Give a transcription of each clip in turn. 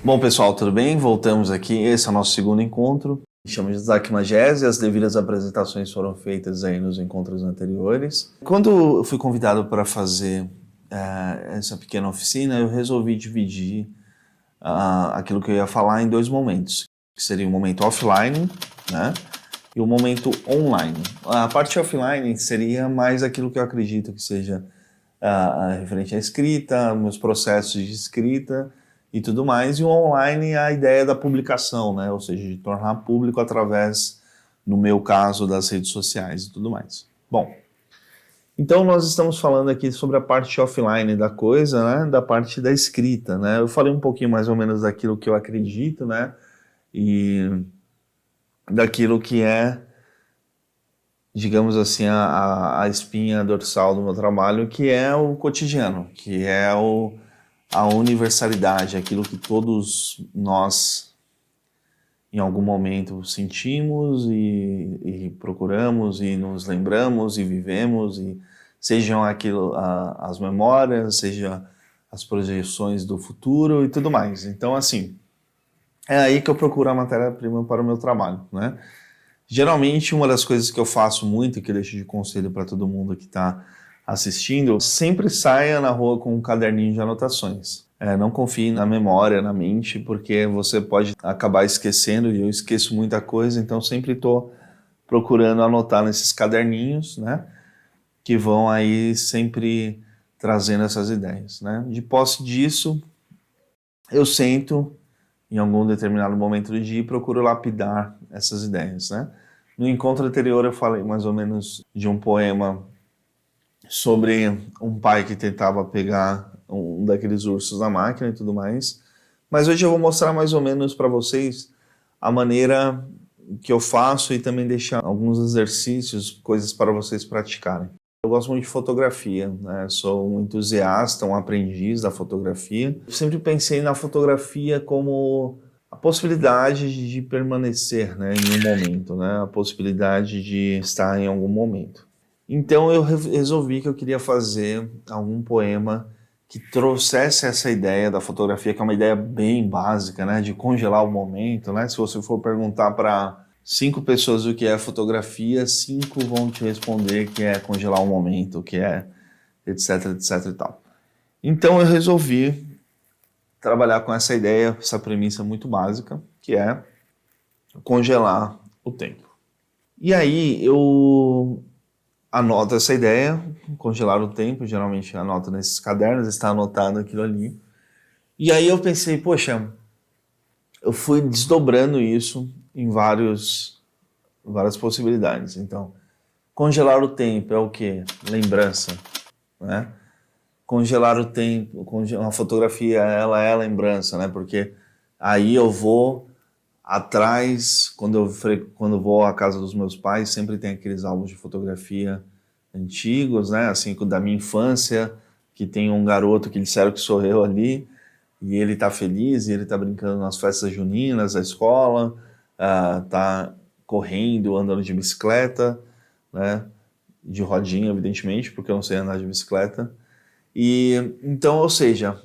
Bom, pessoal, tudo bem? Voltamos aqui. Esse é o nosso segundo encontro. Chamo de Isaac Magese. As devidas apresentações foram feitas aí nos encontros anteriores. Quando eu fui convidado para fazer essa pequena oficina, eu resolvi dividir aquilo que eu ia falar em dois momentos, que seria o momento offline, né, e o momento online. A parte offline seria mais aquilo que eu acredito que seja referente à escrita, meus processos de escrita e tudo mais, e o online é a ideia da publicação, né? Ou seja, de tornar público através, no meu caso, das redes sociais e tudo mais. Bom, então nós estamos falando aqui sobre a parte offline da coisa, né? Da parte da escrita, né? Eu falei um pouquinho mais ou menos daquilo que eu acredito, né? E daquilo que é, digamos assim, a espinha dorsal do meu trabalho, que é o cotidiano, que é a universalidade, aquilo que todos nós em algum momento sentimos e procuramos e nos lembramos e vivemos, e sejam aquilo as memórias, sejam as projeções do futuro e tudo mais. Então, assim, é aí que eu procuro a matéria-prima para o meu trabalho, né? Geralmente, uma das coisas que eu faço muito, e que eu deixo de conselho para todo mundo que está assistindo, sempre saia na rua com um caderninho de anotações. Não confie na memória, na mente, porque você pode acabar esquecendo, e eu esqueço muita coisa, então sempre estou procurando anotar nesses caderninhos, né, que vão aí sempre trazendo essas ideias, né. De posse disso, eu sento em algum determinado momento do dia e procuro lapidar essas ideias, né. No encontro anterior eu falei mais ou menos de um poema sobre um pai que tentava pegar um daqueles ursos na máquina e tudo mais. Mas hoje eu vou mostrar mais ou menos para vocês a maneira que eu faço e também deixar alguns exercícios, coisas para vocês praticarem. Eu gosto muito de fotografia, né? Sou um entusiasta, um aprendiz da fotografia. Eu sempre pensei na fotografia como a possibilidade de permanecer, né, em um momento, né? A possibilidade de estar em algum momento. Então eu resolvi que eu queria fazer algum poema que trouxesse essa ideia da fotografia, que é uma ideia bem básica, né, de congelar o momento, né? Se você for perguntar para 5 pessoas o que é fotografia, 5 vão te responder que é congelar o momento, que é etc, etc e tal. Então eu resolvi trabalhar com essa ideia, essa premissa muito básica, que é congelar o tempo. E aí eu anoto essa ideia, congelar o tempo, geralmente anoto nesses cadernos, está anotado aquilo ali. E aí eu pensei, poxa, eu fui desdobrando isso em várias possibilidades. Então, congelar o tempo é o quê? Lembrança, né? Congelar o tempo, uma fotografia, ela é lembrança, né? Porque aí eu vou atrás, quando vou à casa dos meus pais, sempre tem aqueles álbuns de fotografia antigos, né, assim, da minha infância, que tem um garoto que disseram que sou eu ali, e ele tá feliz, e ele tá brincando nas festas juninas da escola, tá correndo, andando de bicicleta, né, de rodinha, evidentemente, porque eu não sei andar de bicicleta. E então, ou seja,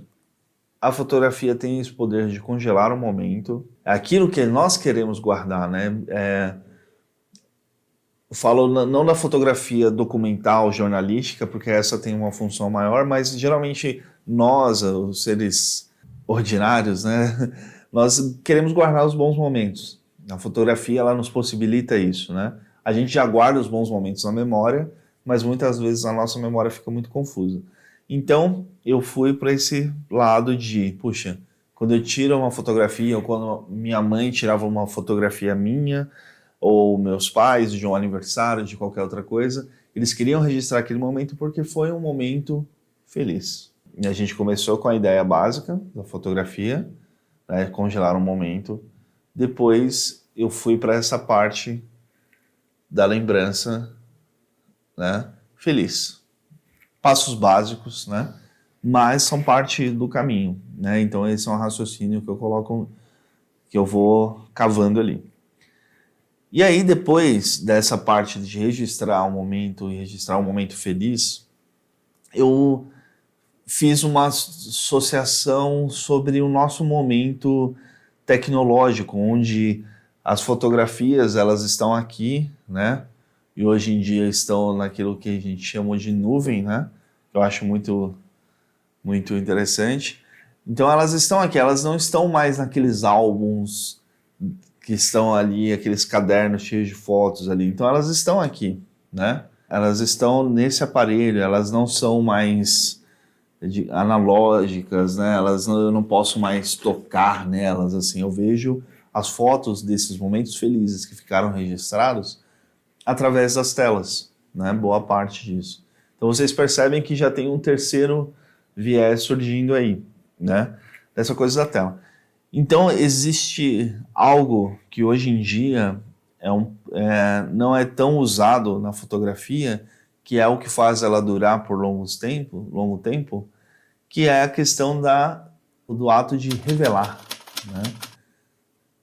a fotografia tem esse poder de congelar o momento, aquilo que nós queremos guardar, né? Eu falo não da fotografia documental, jornalística, porque essa tem uma função maior, mas geralmente nós, os seres ordinários, né? Nós queremos guardar os bons momentos. A fotografia, ela nos possibilita isso, né? A gente já guarda os bons momentos na memória, mas muitas vezes a nossa memória fica muito confusa. Então, eu fui para esse lado de, puxa, quando eu tiro uma fotografia, ou quando minha mãe tirava uma fotografia minha, ou meus pais, de um aniversário, de qualquer outra coisa, eles queriam registrar aquele momento porque foi um momento feliz. E a gente começou com a ideia básica da fotografia, né, congelar um momento. Depois eu fui para essa parte da lembrança, né, feliz. Passos básicos, né, mas são parte do caminho, né? Então esse é um raciocínio que eu coloco, que eu vou cavando ali. E aí, depois dessa parte de registrar um momento e registrar um momento feliz, eu fiz uma associação sobre o nosso momento tecnológico, onde as fotografias elas estão aqui, né? E hoje em dia estão naquilo que a gente chama de nuvem, né? Eu acho muito interessante. Então elas estão aqui, elas não estão mais naqueles álbuns que estão ali, aqueles cadernos cheios de fotos ali. Então elas estão aqui, né? Elas estão nesse aparelho, elas não são mais analógicas, né? Eu não posso mais tocar nelas, assim. Eu vejo as fotos desses momentos felizes que ficaram registrados através das telas, né? Boa parte disso. Então vocês percebem que já tem um terceiro viés surgindo aí, né? Dessa coisa da tela. Então existe algo que hoje em dia não é tão usado na fotografia, que é o que faz ela durar por longo tempo, que é a questão do ato de revelar, né?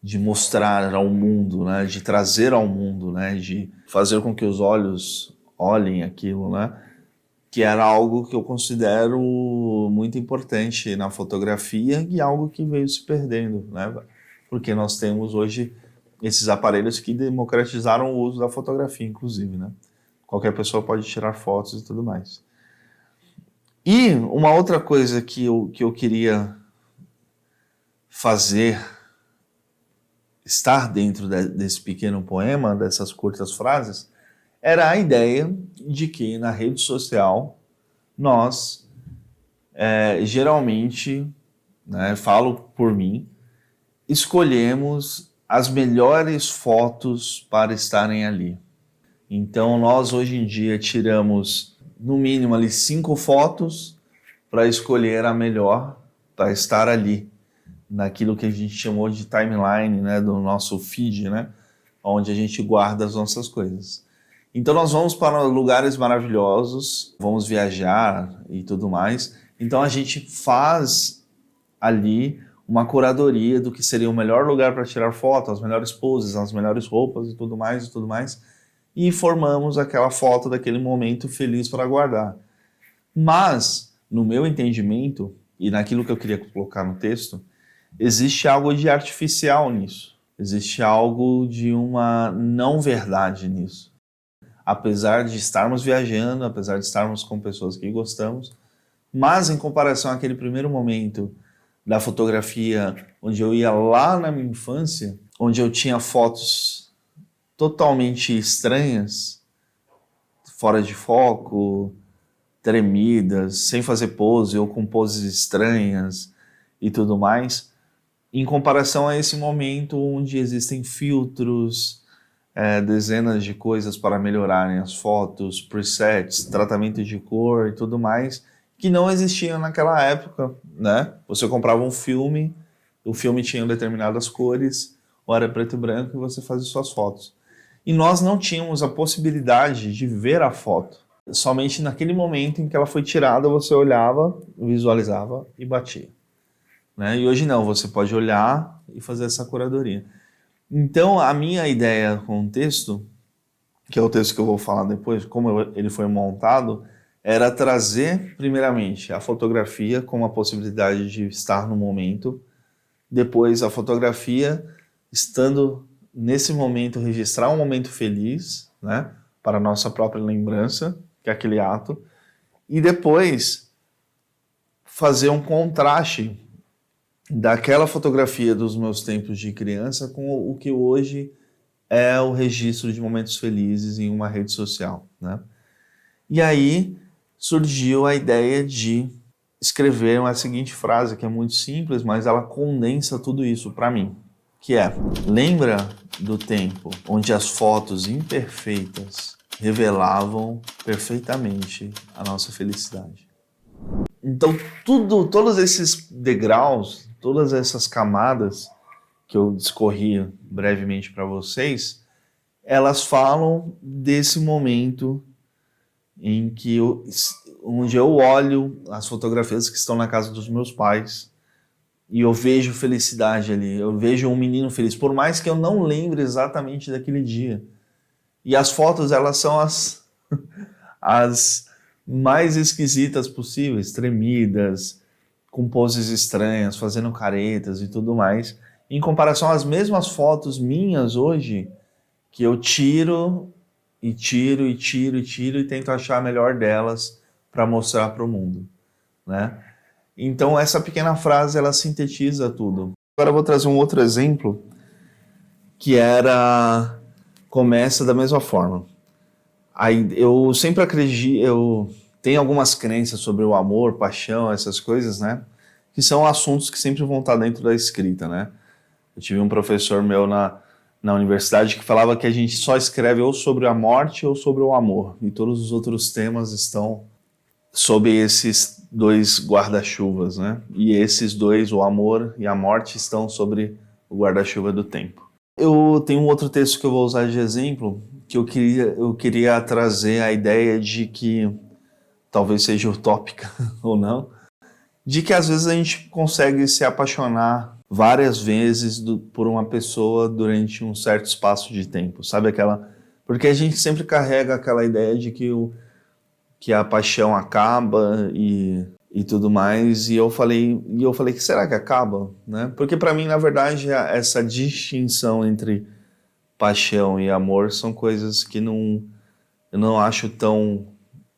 De mostrar ao mundo, né? De trazer ao mundo, né? De fazer com que os olhos olhem aquilo, né? Que era algo que eu considero muito importante na fotografia e algo que veio se perdendo, né? Porque nós temos hoje esses aparelhos que democratizaram o uso da fotografia, inclusive, né? Qualquer pessoa pode tirar fotos e tudo mais. E uma outra coisa que eu queria fazer, estar dentro desse pequeno poema, dessas curtas frases, era a ideia de que na rede social nós geralmente, né, falo por mim, escolhemos as melhores fotos para estarem ali. Então nós hoje em dia tiramos no mínimo ali 5 fotos para escolher a melhor para estar ali, naquilo que a gente chamou de timeline, né, do nosso feed, né, onde a gente guarda as nossas coisas. Então nós vamos para lugares maravilhosos, vamos viajar e tudo mais. Então a gente faz ali uma curadoria do que seria o melhor lugar para tirar foto, as melhores poses, as melhores roupas e tudo mais, e formamos aquela foto daquele momento feliz para guardar. Mas, no meu entendimento, e naquilo que eu queria colocar no texto, existe algo de artificial nisso. Existe algo de uma não verdade nisso. Apesar de estarmos viajando, apesar de estarmos com pessoas que gostamos, mas em comparação àquele primeiro momento da fotografia, onde eu ia lá na minha infância, onde eu tinha fotos totalmente estranhas, fora de foco, tremidas, sem fazer pose ou com poses estranhas e tudo mais, em comparação a esse momento onde existem filtros, dezenas de coisas para melhorarem as fotos, presets, tratamento de cor e tudo mais, que não existiam naquela época, né? Você comprava um filme, o filme tinha determinadas cores, ou era preto e branco, e você fazia suas fotos. E nós não tínhamos a possibilidade de ver a foto. Somente naquele momento em que ela foi tirada, você olhava, visualizava e batia, né? E hoje não, você pode olhar e fazer essa curadoria. Então, a minha ideia com o texto, que é o texto que eu vou falar depois, como ele foi montado, era trazer, primeiramente, a fotografia como a possibilidade de estar no momento, depois a fotografia, estando nesse momento, registrar um momento feliz, né, para a nossa própria lembrança, que é aquele ato, e depois fazer um contraste daquela fotografia dos meus tempos de criança com o que hoje é o registro de momentos felizes em uma rede social, né? E aí surgiu a ideia de escrever a seguinte frase, que é muito simples, mas ela condensa tudo isso para mim, que é: lembra do tempo onde as fotos imperfeitas revelavam perfeitamente a nossa felicidade. Então todos esses degraus, todas essas camadas que eu discorri brevemente para vocês, elas falam desse momento em que onde eu olho as fotografias que estão na casa dos meus pais e eu vejo felicidade ali, eu vejo um menino feliz, por mais que eu não lembre exatamente daquele dia. E as fotos, elas são as mais esquisitas possíveis, tremidas, com poses estranhas, fazendo caretas e tudo mais, em comparação às mesmas fotos minhas hoje, que eu tiro e tiro e tiro e tiro e tento achar a melhor delas para mostrar para o mundo, né? Então essa pequena frase, ela sintetiza tudo. Agora eu vou trazer um outro exemplo, que começa da mesma forma. Aí eu sempre acredito, eu tenho algumas crenças sobre o amor, paixão, essas coisas, né? Que são assuntos que sempre vão estar dentro da escrita, né? Eu tive um professor meu na universidade que falava que a gente só escreve ou sobre a morte ou sobre o amor. E todos os outros temas estão sob esses dois guarda-chuvas, né? E esses dois, o amor e a morte, estão sobre o guarda-chuva do tempo. Eu tenho um outro texto que eu vou usar de exemplo, que eu queria trazer a ideia de que, talvez seja utópica ou não, de que às vezes a gente consegue se apaixonar várias vezes por uma pessoa durante um certo espaço de tempo, sabe aquela... Porque a gente sempre carrega aquela ideia de que a paixão acaba e tudo mais, e eu falei que será que acaba, né? Porque para mim, na verdade, essa distinção entre paixão e amor são coisas que eu não acho tão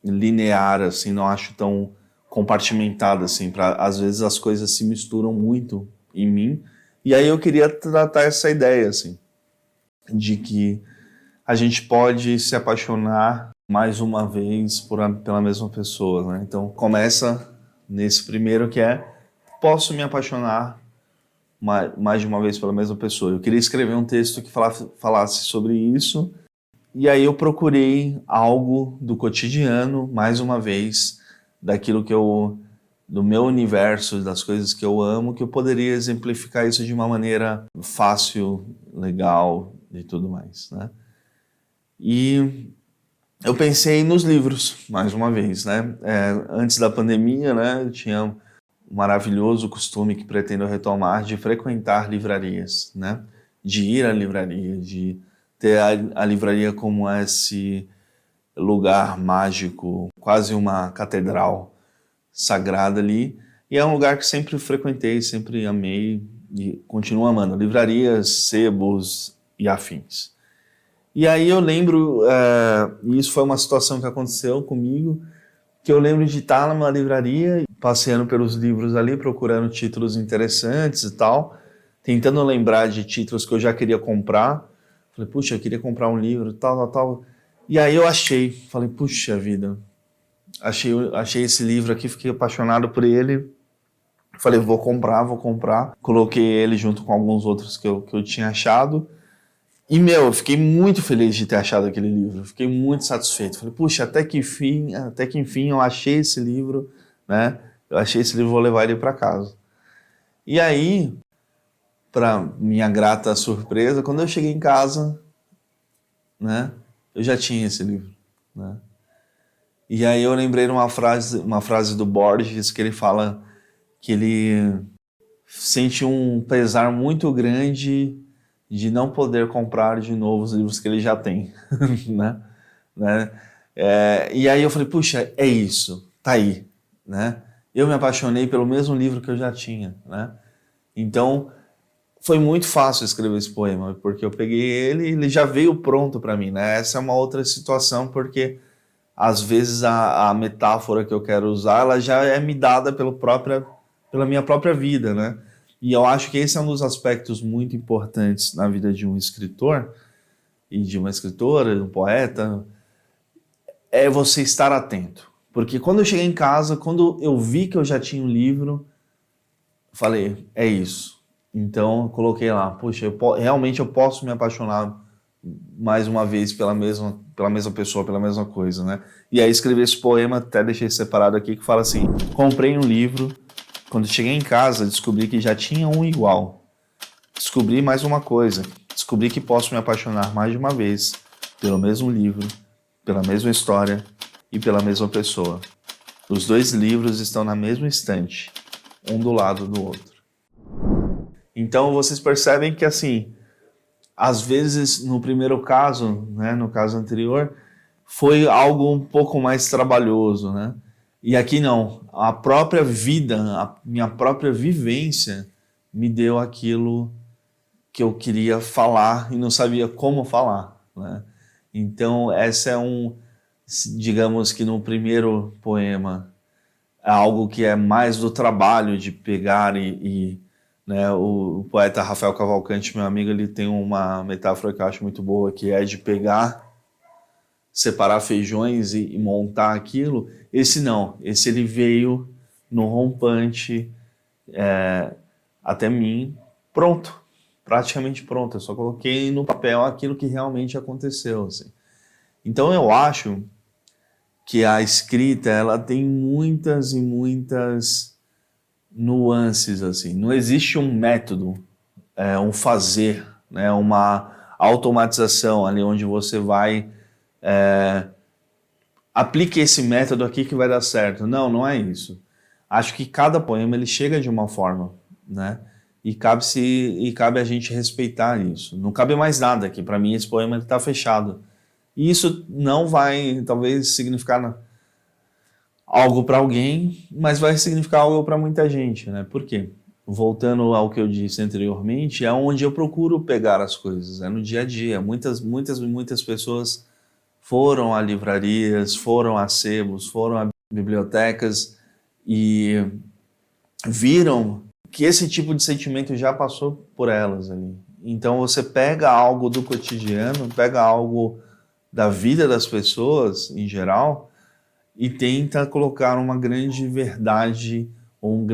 linear assim, não acho tão compartimentado assim, às vezes as coisas se misturam muito em mim, e aí eu queria tratar essa ideia assim, de que a gente pode se apaixonar mais uma vez pela mesma pessoa, né? Então começa nesse primeiro que posso me apaixonar mais de uma vez pela mesma pessoa. Eu queria escrever um texto que falasse sobre isso, e aí eu procurei algo do cotidiano, mais uma vez, daquilo do meu universo, das coisas que eu amo, que eu poderia exemplificar isso de uma maneira fácil, legal e tudo mais, né? E eu pensei nos livros, mais uma vez, né? Antes da pandemia, né, eu tinha um maravilhoso costume que pretendo retomar de frequentar livrarias, né? De ir à livraria, de ter a livraria como esse lugar mágico, quase uma catedral sagrada ali. E é um lugar que sempre frequentei, sempre amei e continuo amando. Livrarias, sebos e afins. E aí eu lembro, e isso foi uma situação que aconteceu comigo, que eu lembro de estar numa livraria, passeando pelos livros ali, procurando títulos interessantes e tal, tentando lembrar de títulos que eu já queria comprar. Falei, puxa, eu queria comprar um livro, tal. E aí eu falei, puxa vida, achei esse livro aqui, fiquei apaixonado por ele. Falei, vou comprar. Coloquei ele junto com alguns outros que eu tinha achado. E, eu fiquei muito feliz de ter achado aquele livro, fiquei muito satisfeito. Falei, puxa, até que enfim eu achei esse livro, né? Eu achei esse livro, vou levar ele para casa. E aí, para minha grata surpresa, quando eu cheguei em casa, né? Eu já tinha esse livro, né? E aí eu lembrei de uma frase do Borges, que ele fala que ele sente um pesar muito grande de não poder comprar de novo os livros que ele já tem, né? E aí eu falei, puxa, é isso, tá aí, né? Eu me apaixonei pelo mesmo livro que eu já tinha, né? Então, foi muito fácil escrever esse poema, porque eu peguei ele e ele já veio pronto para mim, né? Essa é uma outra situação, porque às vezes a metáfora que eu quero usar, ela já é me dada pela minha própria vida, né? E eu acho que esse é um dos aspectos muito importantes na vida de um escritor e de uma escritora, de um poeta, é você estar atento. Porque quando eu cheguei em casa, quando eu vi que eu já tinha um livro, falei, é isso. Então, eu coloquei lá, puxa, realmente eu posso me apaixonar mais uma vez pela mesma pessoa, pela mesma coisa, né? E aí escrevi esse poema, até deixei separado aqui, que fala assim, comprei um livro, quando cheguei em casa, descobri que já tinha um igual. Descobri mais uma coisa. Descobri que posso me apaixonar mais de uma vez pelo mesmo livro, pela mesma história e pela mesma pessoa. Os dois livros estão na mesma estante, um do lado do outro. Então vocês percebem que, assim, às vezes, no primeiro caso, né, no caso anterior, foi algo um pouco mais trabalhoso, né? E aqui não, a própria vida, a minha própria vivência me deu aquilo que eu queria falar e não sabia como falar, né? Então, essa é digamos que no primeiro poema, é algo que é mais do trabalho de pegar né, o poeta Rafael Cavalcante, meu amigo, ele tem uma metáfora que eu acho muito boa, que é de pegar, separar feijões e montar aquilo. Esse não, esse ele veio no rompante até mim, pronto, praticamente pronto. Eu só coloquei no papel aquilo que realmente aconteceu, assim. Então eu acho que a escrita ela tem muitas e muitas nuances, assim. Não existe um método, um fazer, né, uma automatização ali onde você vai aplique esse método aqui que vai dar certo. Não, não é isso. Acho que cada poema ele chega de uma forma, né? E cabe a gente respeitar isso. Não cabe mais nada aqui. Para mim esse poema está fechado. E isso não vai talvez significar algo para alguém, mas vai significar algo para muita gente, né? Por quê? Voltando ao que eu disse anteriormente, é onde eu procuro pegar as coisas, é no dia a dia. Muitas pessoas foram a livrarias, foram a sebos, foram a bibliotecas e viram que esse tipo de sentimento já passou por elas ali. Então você pega algo do cotidiano, pega algo da vida das pessoas em geral e tenta colocar uma grande verdade ou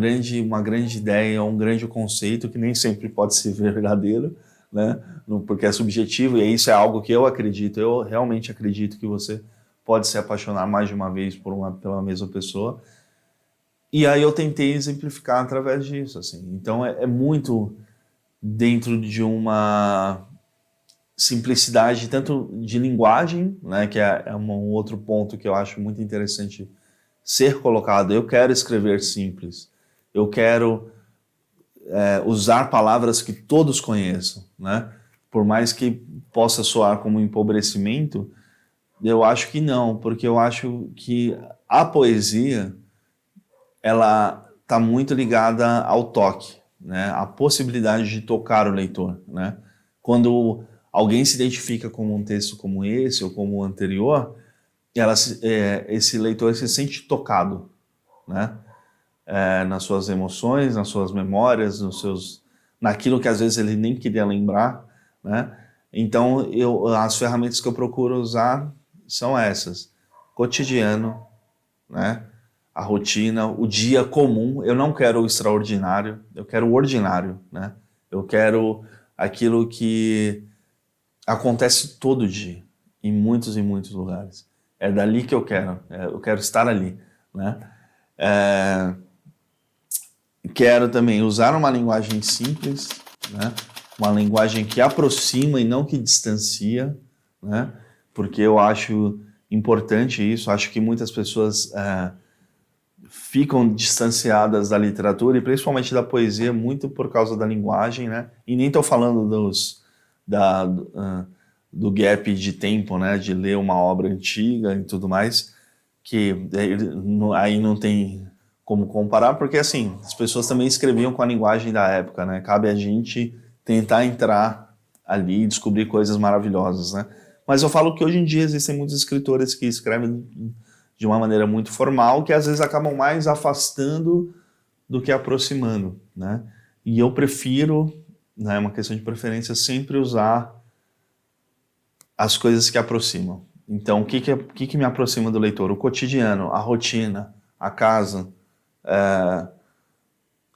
uma grande ideia ou um grande conceito que nem sempre pode ser verdadeiro, né? Porque é subjetivo e isso é algo que eu acredito. Eu realmente acredito que você pode se apaixonar mais de uma vez pela mesma pessoa. E aí eu tentei exemplificar através disso, assim. Então é muito dentro de uma simplicidade tanto de linguagem, né, que é um outro ponto que eu acho muito interessante ser colocado. Eu quero escrever simples, eu quero usar palavras que todos conheçam, né? Por mais que possa soar como um empobrecimento, eu acho que não, porque eu acho que a poesia ela está muito ligada ao toque, né? A possibilidade de tocar o leitor, né? Quando alguém se identifica com um texto como esse ou como o anterior, esse leitor se sente tocado, né? Nas suas emoções, nas suas memórias, naquilo que às vezes ele nem queria lembrar, né? Então, as ferramentas que eu procuro usar são essas: cotidiano, né? A rotina, o dia comum. Eu não quero o extraordinário, eu quero o ordinário, né? Eu quero aquilo que acontece todo dia, em muitos e muitos lugares. É dali que eu quero estar ali, né? Quero também usar uma linguagem simples, né? Uma linguagem que aproxima e não que distancia, né? Porque eu acho importante isso. Acho que muitas pessoas ficam distanciadas da literatura e principalmente da poesia muito por causa da linguagem, né? E nem estou falando do gap de tempo, né? De ler uma obra antiga e tudo mais, que aí não tem como comparar, porque assim, as pessoas também escreviam com a linguagem da época, né? Cabe a gente tentar entrar ali e descobrir coisas maravilhosas, né? Mas eu falo que hoje em dia existem muitos escritores que escrevem de uma maneira muito formal, que às vezes acabam mais afastando do que aproximando, né? E eu prefiro, né, uma questão de preferência, sempre usar as coisas que aproximam. Então, o que me aproxima do leitor? O cotidiano, a rotina, a casa,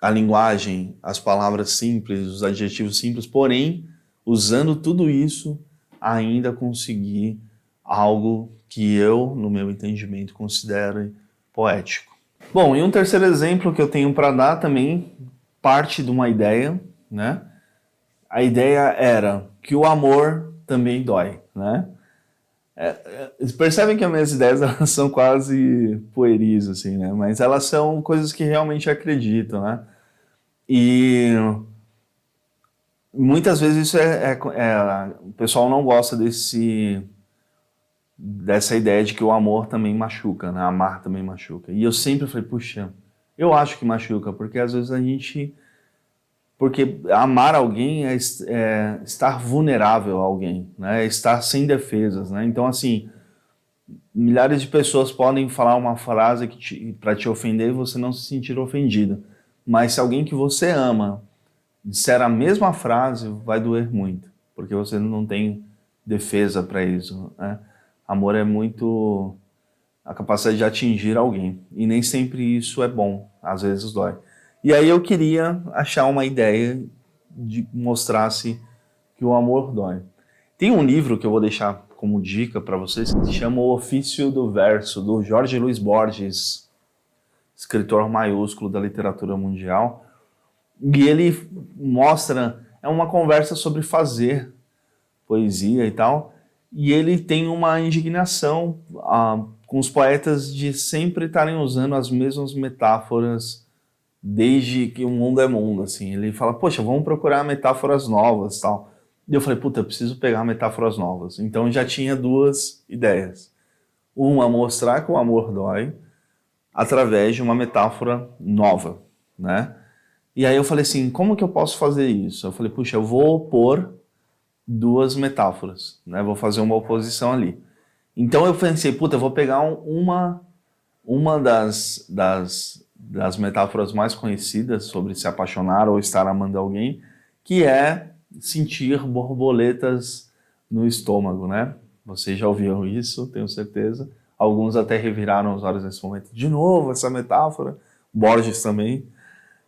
a linguagem, as palavras simples, os adjetivos simples, porém, usando tudo isso, ainda conseguir algo que eu, no meu entendimento, considero poético. Bom, e um terceiro exemplo que eu tenho para dar também parte de uma ideia, né? A ideia era que o amor também dói, né? Percebem que as minhas ideias elas são quase pueris, assim, né? Mas elas são coisas que realmente acredito, né? E muitas vezes isso o pessoal não gosta dessa ideia de que o amor também machuca, né? Amar também machuca. E eu sempre falei, puxa, eu acho que machuca, porque às vezes a gente... Porque amar alguém é estar vulnerável a alguém, né? É estar sem defesas, né? Então, assim, milhares de pessoas podem falar uma frase para te ofender e você não se sentir ofendido. Mas se alguém que você ama disser a mesma frase, vai doer muito, porque você não tem defesa para isso, né? Amor é muito a capacidade de atingir alguém, e nem sempre isso é bom, às vezes dói. E aí eu queria achar uma ideia de que mostrasse que o amor dói. Tem um livro que eu vou deixar como dica para vocês, que se chama O Ofício do Verso, do Jorge Luis Borges, escritor maiúsculo da literatura mundial. E ele mostra, é uma conversa sobre fazer poesia e tal, e ele tem uma indignação com os poetas de sempre estarem usando as mesmas metáforas desde que o mundo é mundo, assim. Ele fala, poxa, vamos procurar metáforas novas, tal. E eu falei, puta, eu preciso pegar metáforas novas. Então já tinha duas ideias. Uma, mostrar que o amor dói através de uma metáfora nova, né? E aí eu falei assim, como que eu posso fazer isso? Eu falei, puxa, eu vou opor duas metáforas, né? Vou fazer uma oposição ali. Então eu pensei, puta, eu vou pegar uma das metáforas mais conhecidas sobre se apaixonar ou estar amando alguém, que é sentir borboletas no estômago, né? Vocês já ouviram isso, tenho certeza. Alguns até reviraram os olhos nesse momento. De novo, essa metáfora. Borges também,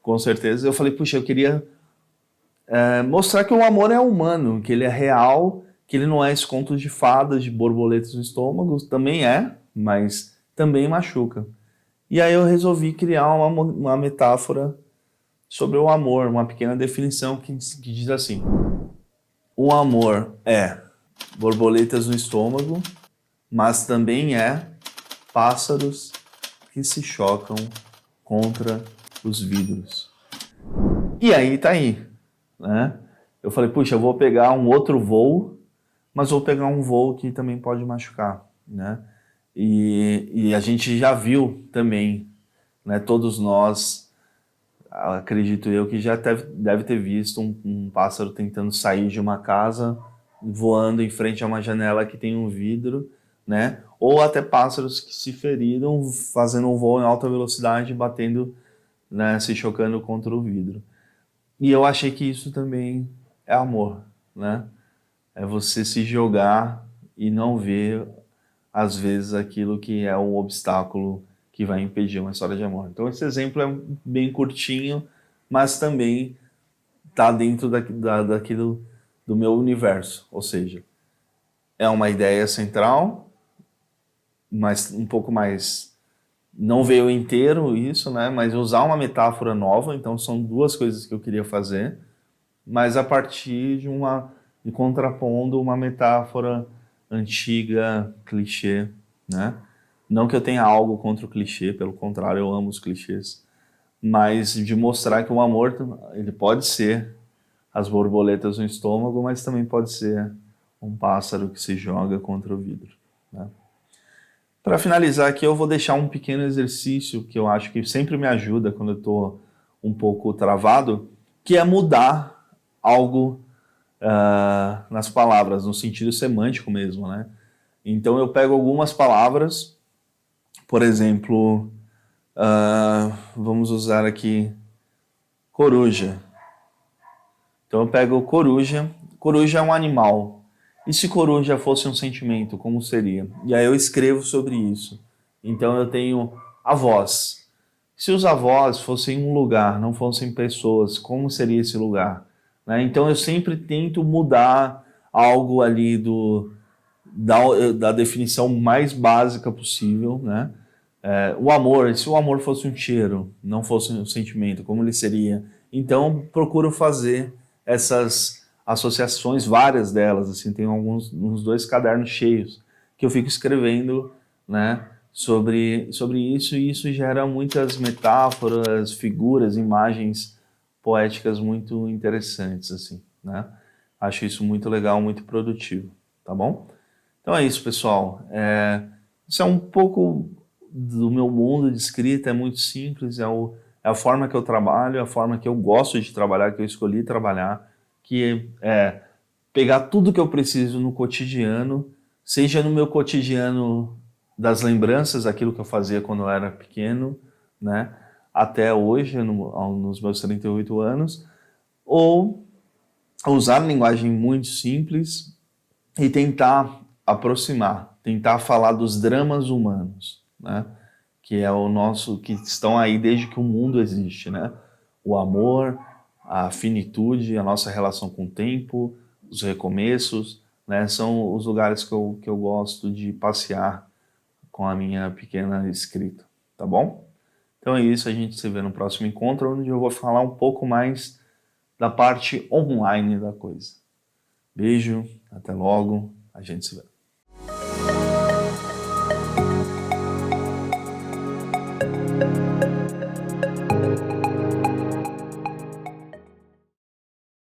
com certeza. Eu falei, puxa, eu queria mostrar que o amor é humano, que ele é real, que ele não é esse conto de fadas, de borboletas no estômago. Também é, mas também machuca. E aí eu resolvi criar uma metáfora sobre o amor, uma pequena definição que diz assim: o amor é borboletas no estômago, mas também é pássaros que se chocam contra os vidros. E aí tá aí, né? Eu falei, puxa, eu vou pegar um outro voo, mas vou pegar um voo que também pode machucar, né? E a gente já viu também, né? Todos nós, acredito eu, que já deve ter visto um pássaro tentando sair de uma casa, voando em frente a uma janela que tem um vidro, né? Ou até pássaros que se feriram fazendo um voo em alta velocidade, batendo, né? Se chocando contra o vidro. E eu achei que isso também é amor, né? É você se jogar e não ver, às vezes, aquilo que é um obstáculo que vai impedir uma história de amor. Então esse exemplo é bem curtinho, mas também está dentro daquilo do meu universo. Ou seja, é uma ideia central, mas um pouco mais... Não veio inteiro isso, né? Mas usar uma metáfora nova, então são duas coisas que eu queria fazer, mas a partir de contrapondo uma metáfora antiga, clichê, né? Não que eu tenha algo contra o clichê, pelo contrário, eu amo os clichês, mas de mostrar que o amor, ele pode ser as borboletas no estômago, mas também pode ser um pássaro que se joga contra o vidro, né? Para finalizar aqui, eu vou deixar um pequeno exercício que eu acho que sempre me ajuda quando eu estou um pouco travado, que é mudar algo nas palavras, no sentido semântico mesmo, né? Então eu pego algumas palavras, por exemplo, vamos usar aqui coruja. Então eu pego coruja. Coruja é um animal. E se coruja fosse um sentimento, como seria? E aí eu escrevo sobre isso. Então eu tenho avós. Se os avós fossem um lugar, não fossem pessoas, como seria esse lugar? Né? Então eu sempre tento mudar algo ali da definição mais básica possível, né? O amor, se o amor fosse um cheiro, não fosse um sentimento, como ele seria? Então procuro fazer essas associações, várias delas, assim, tem uns 2 cadernos cheios que eu fico escrevendo, né, sobre isso, e isso gera muitas metáforas, figuras, imagens poéticas muito interessantes, assim, né? Acho isso muito legal, muito produtivo, tá bom? Então é isso, pessoal. Isso é um pouco do meu mundo de escrita, é muito simples, é a forma que eu trabalho, é a forma que eu gosto de trabalhar, que eu escolhi trabalhar, que é pegar tudo que eu preciso no cotidiano, seja no meu cotidiano das lembranças, aquilo que eu fazia quando eu era pequeno, né, até hoje, nos meus 38 anos, ou usar linguagem muito simples e tentar aproximar, tentar falar dos dramas humanos, né? Que é o nosso, que estão aí desde que o mundo existe, né? O amor, a finitude, a nossa relação com o tempo, os recomeços, né? São os lugares que eu gosto de passear com a minha pequena escrita, tá bom? Então é isso, a gente se vê no próximo encontro, onde eu vou falar um pouco mais da parte online da coisa. Beijo, até logo, a gente se vê.